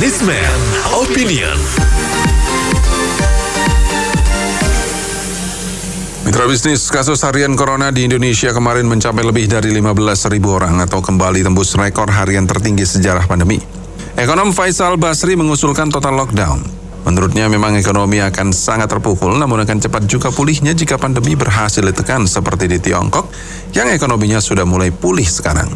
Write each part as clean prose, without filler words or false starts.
Newsman Opinion. Mitra bisnis, kasus harian corona di Indonesia kemarin mencapai lebih dari 15.000 orang atau kembali tembus rekor harian tertinggi sejarah pandemi. Ekonom Faisal Basri mengusulkan total lockdown. Menurutnya memang ekonomi akan sangat terpukul, namun akan cepat juga pulihnya jika pandemi berhasil ditekan seperti di Tiongkok yang ekonominya sudah mulai pulih sekarang.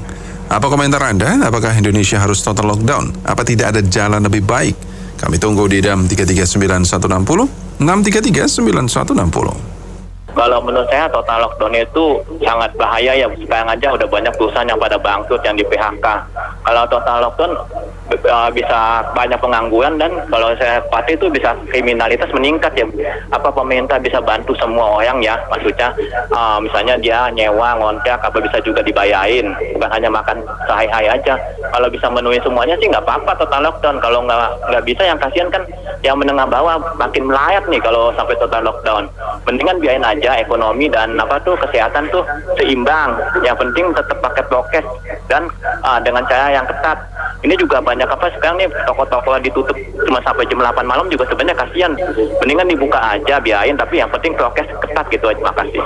Apa komentar Anda? Apakah Indonesia harus total lockdown? Apa tidak ada jalan lebih baik? Kami tunggu di DAM 33960, 6339160. Kalau menurut saya total lockdown itu sangat bahaya ya. Sekarang aja udah banyak perusahaan yang pada bangkrut, yang di PHK. Kalau total lockdown bisa banyak pengangguran, dan kalau saya pasti itu bisa kriminalitas meningkat ya. Apa pemerintah bisa bantu semua orang ya, maksudnya misalnya dia nyewa, ngontrak, apa bisa juga dibayarin, bukan hanya makan sehari-hari aja. Kalau bisa memenuhi semuanya sih nggak apa-apa total lockdown. Kalau nggak bisa, yang kasihan kan yang menengah bawah makin melayat nih kalau sampai total lockdown. Mendingan biarin aja ekonomi dan kesehatan tuh seimbang. Yang penting tetap pakai prokes dan dengan cara yang ketat. Ini juga banyak sekarang nih toko-toko ditutup cuma sampai jam 8 malam juga sebenarnya kasihan. Mendingan dibuka aja, biarin, tapi yang penting prokes ketat gitu aja. Makasih.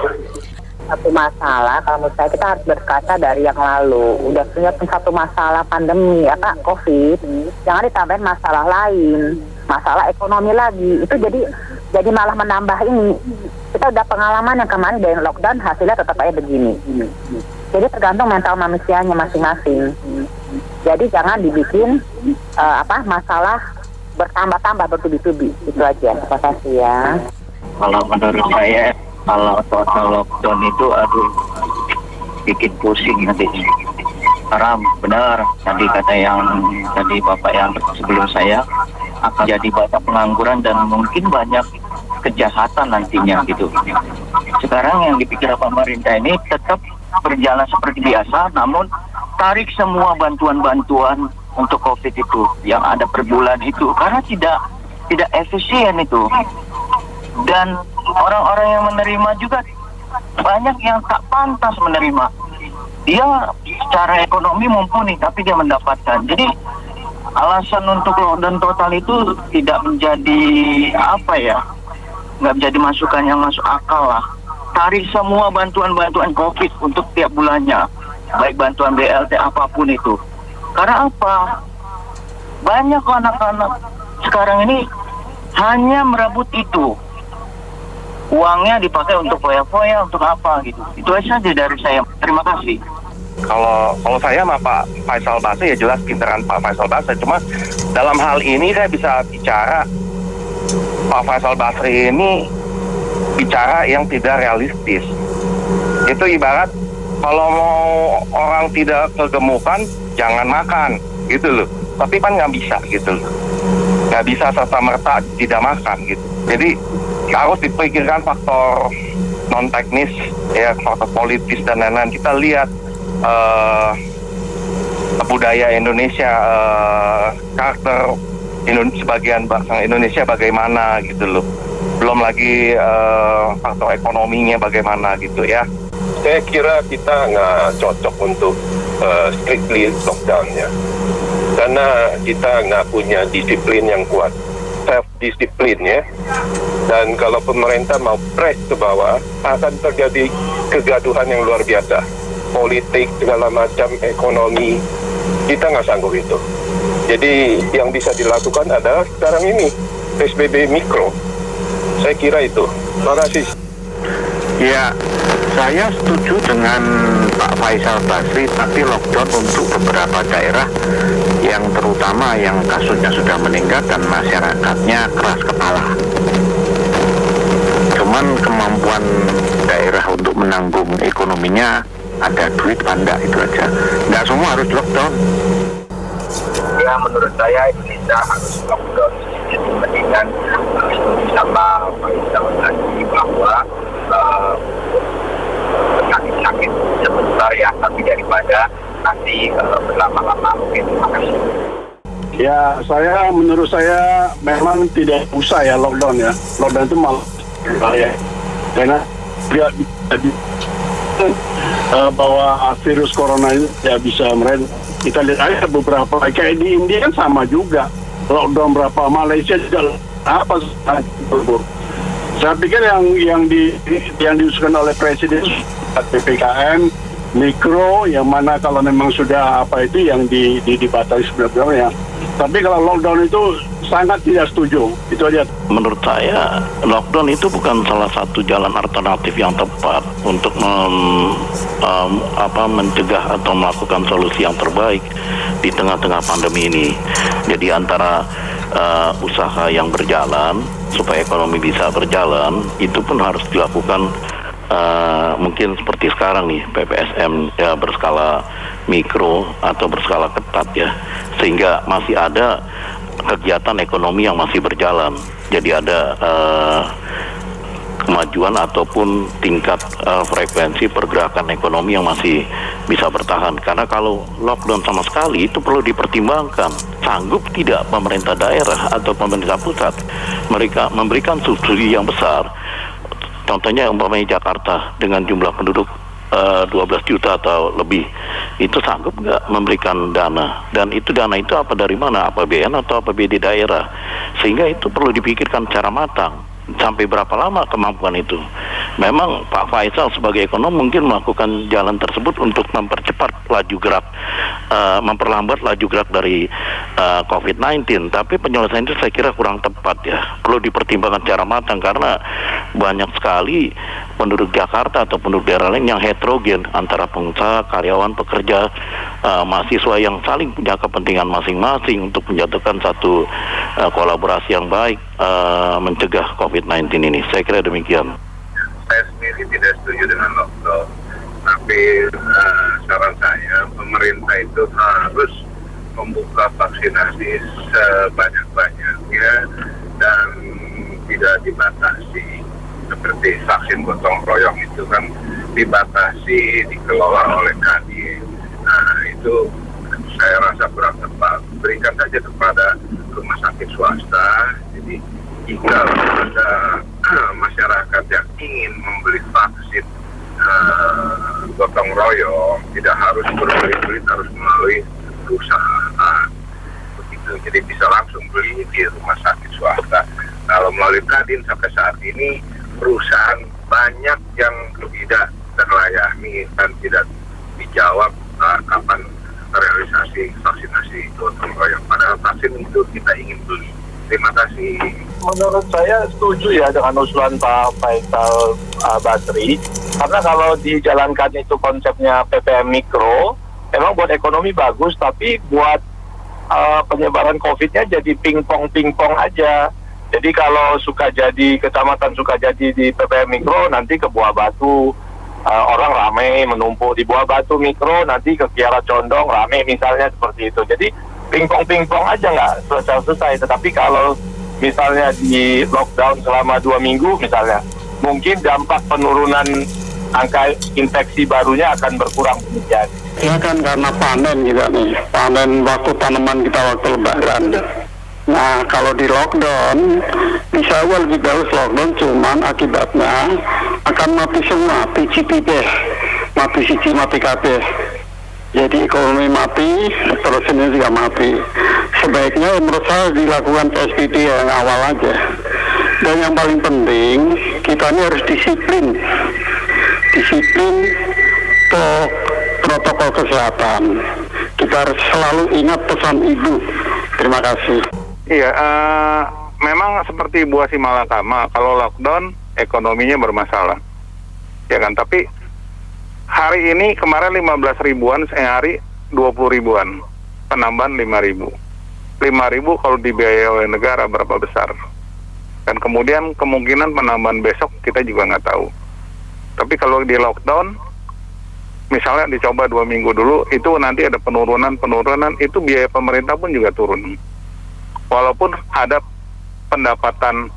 Satu masalah, kalau menurut saya kita harus berkaca dari yang lalu. Udah punya satu masalah pandemi, COVID, jangan ditambahin masalah lain, masalah ekonomi lagi. Itu jadi malah menambah ini. Kita udah pengalaman yang kemarin dari lockdown, hasilnya tetap aja begini. Jadi tergantung mental manusianya masing-masing. Jadi jangan dibikin masalah bertambah-tambah bertubi-tubi. Itu aja. Terima kasih ya. Kalau menurut saya, kalau total lockdown itu bikin pusing nanti. Karena benar tadi kata tadi Bapak yang sebelum saya, akan jadi banyak pengangguran dan mungkin banyak kejahatan nantinya gitu. Sekarang yang dipikir pemerintah ini tetap berjalan seperti biasa, namun tarik semua bantuan-bantuan untuk COVID itu yang ada per bulan itu, karena tidak efisien itu. Dan orang-orang yang menerima juga banyak yang tak pantas menerima. Dia secara ekonomi mumpuni tapi dia mendapatkan. Jadi alasan untuk lockdown total itu tidak menjadi nggak menjadi masukan yang masuk akal lah. Tarik semua bantuan-bantuan COVID untuk tiap bulannya, baik bantuan BLT apapun itu. Karena apa? Banyak anak-anak sekarang ini hanya merebut itu. Uangnya dipakai untuk foya-foya, untuk apa gitu. Itu aja dari saya. Terima kasih. Kalau saya sama Pak Faisal Basri ya jelas pinteran Pak Faisal Basri. Cuma dalam hal ini saya bisa bicara, Pak Faisal Basri ini bicara yang tidak realistis. Itu ibarat kalau mau orang tidak kegemukan, jangan makan gitu loh. Tapi kan nggak bisa gitu loh. Nggak bisa serta-merta tidak makan gitu. Jadi harus dipikirkan faktor non teknis ya, faktor politis dan lain-lain. Kita lihat budaya Indonesia, karakter sebagian bangsa Indonesia bagaimana gitu loh. Belum lagi faktor ekonominya bagaimana gitu ya. Saya kira kita nggak cocok untuk strictly lockdown ya, karena kita nggak punya disiplin yang kuat, self-disiplin ya. Dan kalau pemerintah mau press ke bawah, akan terjadi kegaduhan yang luar biasa. Politik, segala macam, ekonomi, kita nggak sanggup itu. Jadi yang bisa dilakukan adalah sekarang ini, PSBB mikro. Saya kira itu. Terima kasih. Ya, saya setuju dengan Pak Faisal Basri, tapi lockdown untuk beberapa daerah yang terutama yang kasusnya sudah meningkat dan masyarakatnya keras kepala. Cuman kemampuan daerah untuk menanggung ekonominya, ada duit anda, itu aja. Nggak semua harus lockdown. Ya, menurut saya Indonesia harus lockdown sedikit dibandingkan sama Faisal Basri bahwa sakit sebentar ya, tapi daripada nanti berlama-lama. Oke, terima kasih. Ya, menurut saya memang tidak usah ya lockdown ya. Lockdown itu malah bahaya. Karena tidak bahwa virus corona itu tidak bisa mereda. Kita lihat aja beberapa kayak di India kan sama juga. lockdown berapa, Malaysia juga apa tersebut. Saya pikir yang diusulkan oleh Presiden PPKM mikro, yang mana kalau memang sudah apa itu yang dibatasi sebenarnya. Tapi kalau lockdown itu sangat tidak setuju. Itu aja. Menurut saya lockdown itu bukan salah satu jalan alternatif yang tepat untuk mencegah atau melakukan solusi yang terbaik di tengah-tengah pandemi ini. Jadi antara usaha yang berjalan supaya ekonomi bisa berjalan itu pun harus dilakukan mungkin seperti sekarang nih PPSM ya berskala mikro atau berskala ketat ya, sehingga masih ada kegiatan ekonomi yang masih berjalan. Jadi ada kemajuan ataupun tingkat frekuensi pergerakan ekonomi yang masih bisa bertahan. Karena kalau lockdown sama sekali itu perlu dipertimbangkan, sanggup tidak pemerintah daerah atau pemerintah pusat mereka memberikan subsidi yang besar. Contohnya umpamanya Jakarta dengan jumlah penduduk 12 juta atau lebih, itu sanggup nggak memberikan dana? Dan itu dana itu apa, dari mana? APBN atau APBD daerah? Sehingga itu perlu dipikirkan secara matang. Sampai berapa lama kemampuan itu? Memang Pak Faisal sebagai ekonom mungkin melakukan jalan tersebut untuk mempercepat laju gerak, memperlambat laju gerak dari COVID-19. Tapi penyelesaian itu saya kira kurang tepat ya. Perlu dipertimbangkan secara matang karena banyak sekali penduduk Jakarta atau penduduk daerah lain yang heterogen antara pengusaha, karyawan, pekerja, mahasiswa yang saling punya kepentingan masing-masing untuk menjatuhkan satu kolaborasi yang baik mencegah COVID-19 ini. Saya kira demikian. Saya sendiri tidak setuju dengan lockdown, tapi saran saya pemerintah itu harus membuka vaksinasi sebanyak-banyaknya dan tidak dibatasi. Seperti vaksin gotong royong itu kan dibatasi, dikelola oleh Kadin. Nah itu saya rasa kurang tepat. Berikan saja kepada rumah sakit swasta. Jadi jika ada masyarakat yang ingin membeli vaksin gotong royong, tidak harus berbelit-belit, harus melalui perusahaan. Begitu, jadi bisa langsung beli di rumah sakit swasta. Kalau melalui Kadin sampai saat ini perusahaan banyak yang tidak terlayani dan tidak dijawab kapan realisasi vaksinasi gotong royong. Padahal vaksin itu kita ingin beli. Terima kasih. Menurut saya setuju ya dengan usulan Pak Faisal Basri, karena kalau dijalankan itu konsepnya PPM mikro, memang buat ekonomi bagus, tapi buat penyebaran COVID-nya jadi pingpong aja. Jadi kalau Sukajadi, kecamatan Sukajadi di PPM mikro, nanti ke Buah Batu orang ramai menumpuk di Buah Batu mikro, nanti ke Kiara Condong ramai misalnya, seperti itu. Jadi pingpong aja, nggak selesai. Tetapi kalau misalnya di lockdown selama 2 minggu misalnya, mungkin dampak penurunan angka infeksi barunya akan berkurang demikian. Ya kan karena panen juga nih, panen waktu tanaman kita waktu lebaran. Nah kalau di lockdown, bisa lebih bagus lockdown, cuman akibatnya akan mati semua, mati siji, mati kabeh. Jadi ekonomi mati, terus ini juga mati. Sebaiknya menurut saya dilakukan PSBB yang awal aja. Dan yang paling penting, kita ini harus disiplin protokol kesehatan. Kita harus selalu ingat pesan ibu. Terima kasih. Iya, memang seperti buah si malakama, kalau lockdown ekonominya bermasalah, ya kan? Tapi hari ini kemarin 15 ribuan, sehari 20 ribuan, penambahan 5.000 kalau dibiayai oleh negara berapa besar? Dan kemudian kemungkinan penambahan besok kita juga nggak tahu. Tapi kalau di lockdown, misalnya dicoba 2 minggu dulu, itu nanti ada penurunan, itu biaya pemerintah pun juga turun. Walaupun ada pendapatan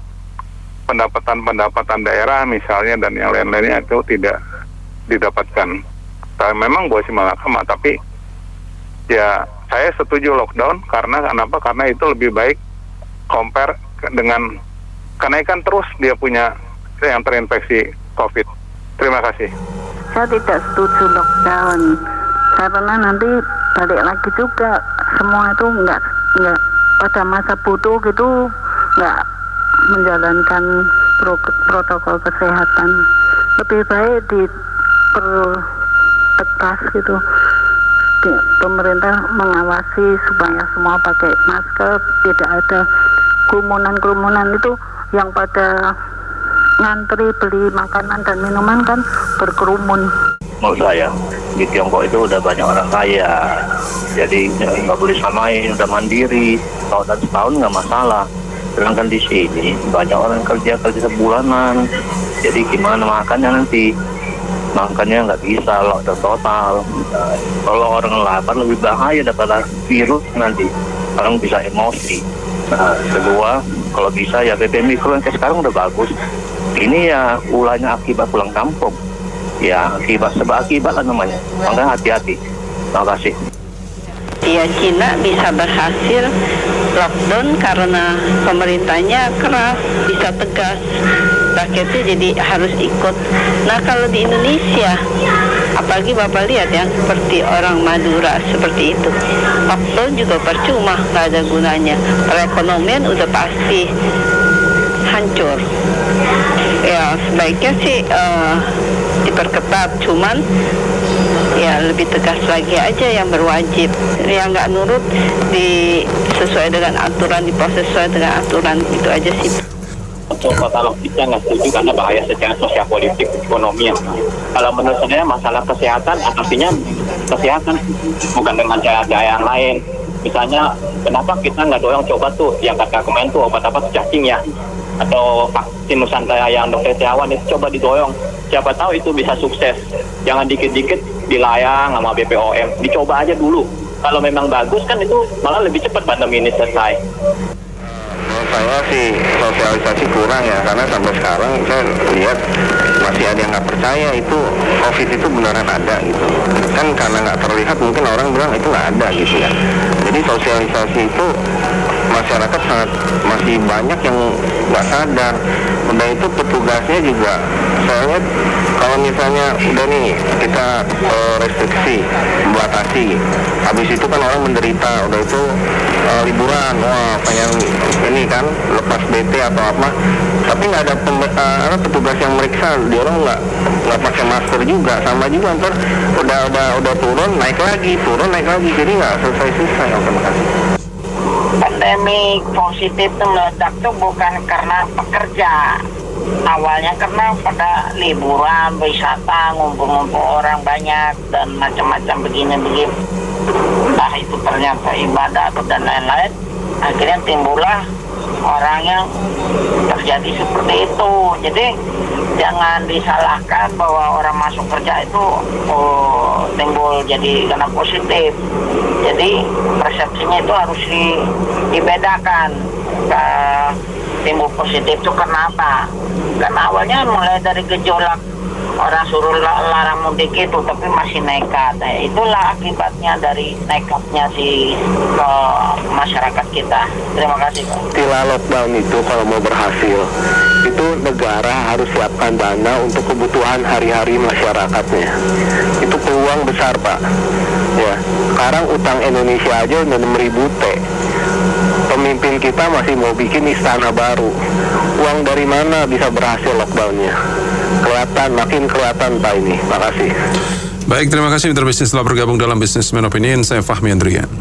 daerah misalnya dan yang lain-lainnya itu tidak didapatkan. Tapi memang buah si malakama, tapi ya saya setuju lockdown karena kenapa? Karena itu lebih baik compare dengan kenaikan terus dia punya yang terinfeksi COVID. Terima kasih. Saya tidak setuju lockdown karena nanti balik lagi juga semua itu enggak pada masa butuh gitu nggak menjalankan protokol kesehatan. Lebih baik dipertegas gitu. Pemerintah mengawasi supaya semua pakai masker, tidak ada kerumunan itu yang pada ngantri beli makanan dan minuman kan berkerumun. Menurut saya di Tiongkok itu udah banyak orang kaya, jadi nggak boleh samain, udah mandiri, setahun nggak masalah. Sedangkan di sini banyak orang kerja sebulanan, jadi gimana makannya nanti? Makannya nggak bisa, lockdown total. Kalau orang lapar lebih bahaya daripada virus nanti, orang bisa emosi. Nah, kedua, kalau bisa ya PPM Mikro yang kayak sekarang udah bagus. Ini ya ulahnya akibat pulang kampung. Ya sebab akibat lah namanya. Makanya hati-hati. Terima kasih. Ya, Cina bisa berhasil lockdown karena pemerintahnya keras, bisa tegas, rakyatnya jadi harus ikut. Nah, kalau di Indonesia, apalagi Bapak lihat ya, seperti orang Madura seperti itu, lockdown juga percuma, nggak ada gunanya. Perekonomian udah pasti hancur. Ya, sebaiknya sih diperketat, cuman ya lebih tegas lagi aja yang berwajib. Yang nggak nurut sesuai dengan aturan, diproses sesuai dengan aturan, itu aja sih. Untuk total lockdown nggak setuju karena bahaya secara sosial politik ekonomi. Kalau menurut saya masalah kesehatan, artinya kesehatan bukan dengan cara-cara yang lain. Misalnya kenapa kita nggak dorong coba tuh yang kata Kemen tuh obat apa cacing ya, atau vaksin Nusantara yang Dr. Tirawan itu coba didorong. Siapa tahu itu bisa sukses. Jangan dikit-dikit dilayang sama BPOM. Dicoba aja dulu. Kalau memang bagus kan itu malah lebih cepat pandemi ini selesai. Menurut saya sih sosialisasi kurang ya, karena sampai sekarang saya lihat masih ada yang nggak percaya itu COVID itu beneran ada gitu. Kan karena nggak terlihat mungkin orang bilang itu nggak ada gitu ya. Jadi sosialisasi itu masyarakat masih banyak yang nggak sadar. Udah itu petugasnya juga, saya lihat kalau misalnya udah nih kita restriksi, membatasi, habis itu kan orang menderita, udah itu liburan, wah pengen ini kan lepas BT atau apa, tapi nggak ada petugas yang meriksa, dia orang nggak pakai masker juga, sama juga ntar udah turun naik lagi, jadi nggak selesai. Terima kasih. Pandemi positif itu meledak tuh bukan karena pekerja, awalnya karena pada liburan, wisata, ngumpul-ngumpul orang banyak dan macam-macam begini, entah itu ternyata ibadah atau dan lain-lain, akhirnya timbullah orang yang terjadi seperti itu. Jadi jangan disalahkan bahwa orang masuk kerja itu timbul jadi karena positif. Jadi persepsinya itu harus dibedakan. Timbul positif itu karena apa? Karena awalnya mulai dari gejolak orang suruh larang mudik itu, tapi masih nekat. Nah, itulah akibatnya dari nekatnya masyarakat kita. Terima kasih, Pak. Istilah lockdown itu kalau mau berhasil, itu negara harus siapkan dana untuk kebutuhan hari-hari masyarakatnya. Itu peluang besar, Pak. Ya, sekarang utang Indonesia aja udah 6.000 T. Pemimpin kita masih mau bikin istana baru. Uang dari mana bisa berhasil lockdownnya? Makin kelihatan Pak ini. Makasih. Baik, terima kasih Mitra Bisnis telah bergabung dalam Businessman Opinion. Saya Fahmi Andrian.